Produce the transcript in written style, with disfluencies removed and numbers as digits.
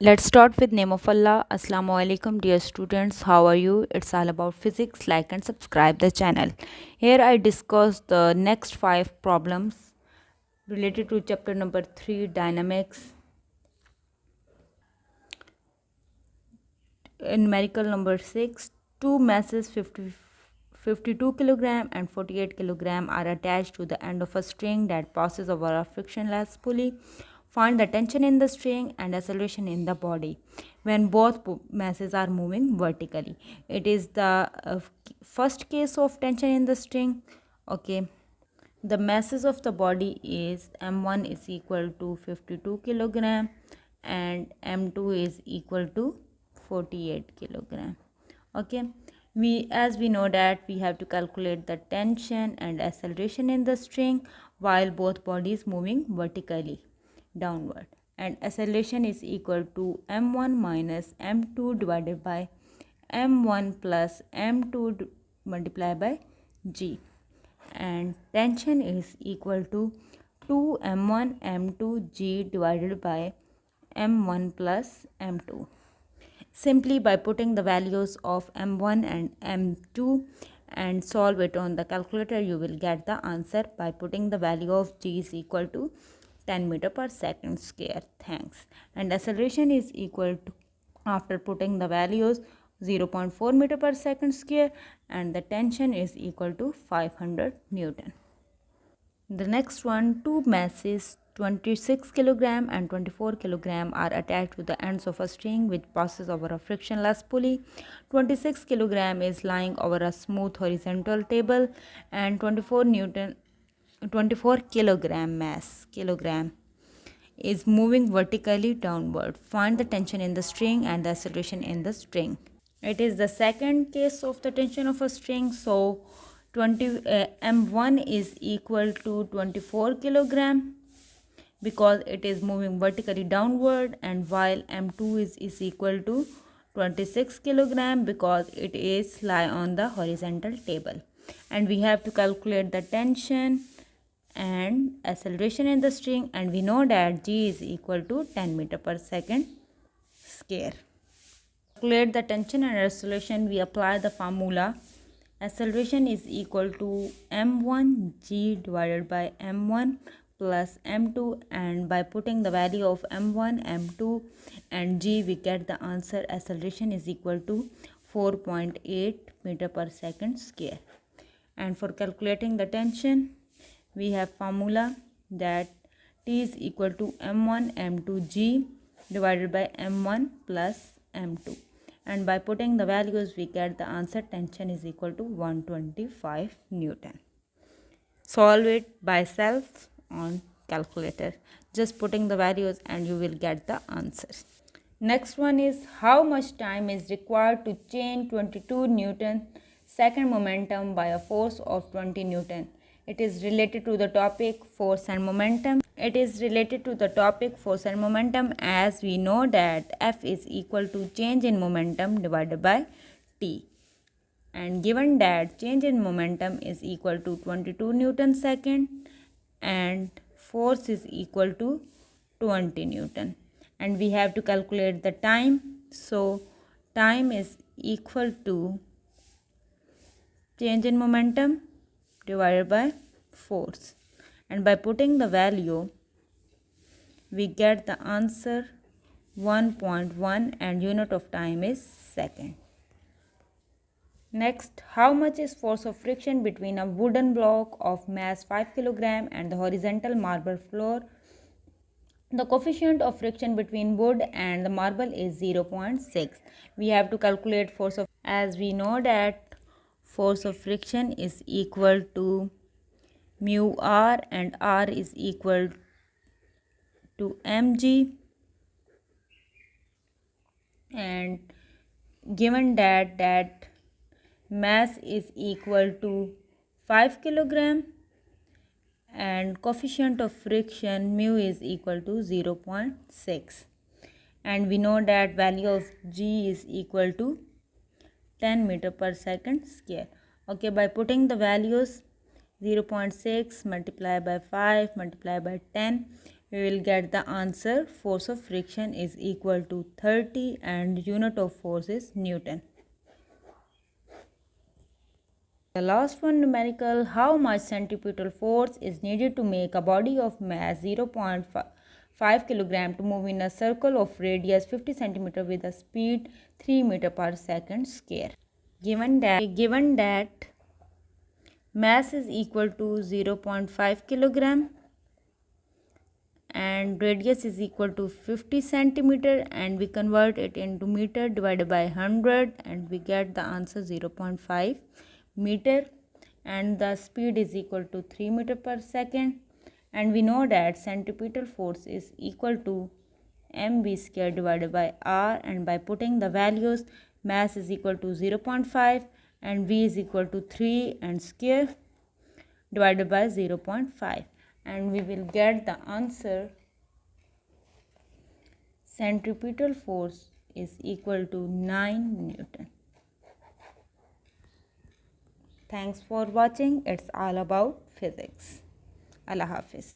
Let's start with name of Allah. Assalamu alaikum dear students. How are you? It's all about physics. Like and subscribe the channel. Here I discuss the next 5 problems related to chapter number 3 dynamics. In numerical number 6, two masses 52 kilogram and 48 kilogram are attached to the end of a string that passes over a frictionless pulley. Find the tension in the string and acceleration in the body when both masses are moving vertically. It is the first case of tension in the string. Okay. The masses of the body is m1 is equal to 52 kilogram and m2 is equal to 48 kilogram. Okay, we know that we have to calculate the tension and acceleration in the string while both bodies moving vertically downward, and acceleration is equal to m1 minus m2 divided by m1 plus m2 multiplied by g, and tension is equal to 2m1 m2 g divided by m1 plus m2. Simply by putting the values of m1 and m2 and solve it on the calculator, you will get the answer by putting the value of g is equal to 10 meter per second square. Thanks. And acceleration is equal to, after putting the values, 0.4 meter per second square, and the tension is equal to 500 Newton. The next one, two masses 26 kilogram and 24 kilogram are attached to the ends of a string which passes over a frictionless pulley. 26 kilogram is lying over a smooth horizontal table, and 24 kilogram is moving vertically downward. Find the tension in the string and the acceleration in the string. It is the second case of the tension of a string. So m1 is equal to 24 kilogram because it is moving vertically downward, and while m2 is equal to 26 kilogram because it is lie on the horizontal table. And we have to calculate the tension and acceleration in the string, and we know that g is equal to 10 meter per second square. Calculate the tension and acceleration, we apply the formula. Acceleration is equal to m1 g divided by m1 plus m2, and by putting the value of m1, m2 and g, we get the answer. Acceleration is equal to 4.8 meter per second square. And for calculating the tension, we have formula that T is equal to m1 m2 g divided by m1 plus m2, and by putting the values we get the answer. Tension is equal to 125 Newton. Solve it by self on calculator, just putting the values and you will get the answer. Next one is, how much time is required to change 22 Newton second momentum by a force of 20 Newton. It is related to the topic force and momentum. It is related to the topic force and momentum, as we know that F is equal to change in momentum divided by T. And given that change in momentum is equal to 22 Newton second and force is equal to 20 Newton, and we have to calculate the time. So time is equal to change in momentum divided by force, and by putting the value we get the answer 1.1, and unit of time is second. Next, how much is force of friction between a wooden block of mass 5 kg and the horizontal marble floor? The coefficient of friction between wood and the marble is 0.6. We have to calculate force of, as we know that force of friction is equal to mu r, and r is equal to mg, and given that mass is equal to 5 kg and coefficient of friction mu is equal to 0.6, and we know that value of g is equal to 10 meter per second square. Okay, by putting the values 0.6 multiplied by 5 multiplied by 10, we will get the answer. Force of friction is equal to 30 and unit of force is Newton. The last one, numerical. How much centripetal force is needed to make a body of mass 0.5 kilogram to move in a circle of radius 50 centimeter with a speed 3 meter per second square? Given that mass is equal to 0.5 kilogram and radius is equal to 50 centimeter, and we convert it into meter divided by 100 and we get the answer 0.5 meter, and the speed is equal to 3 meter per second, and we know that centripetal force is equal to mv square divided by r, and by putting the values, mass is equal to 0.5 and v is equal to 3 and square divided by 0.5, and we will get the answer. Centripetal force is equal to 9 Newton. Thanks for watching. It's all about physics. Allah Hafiz.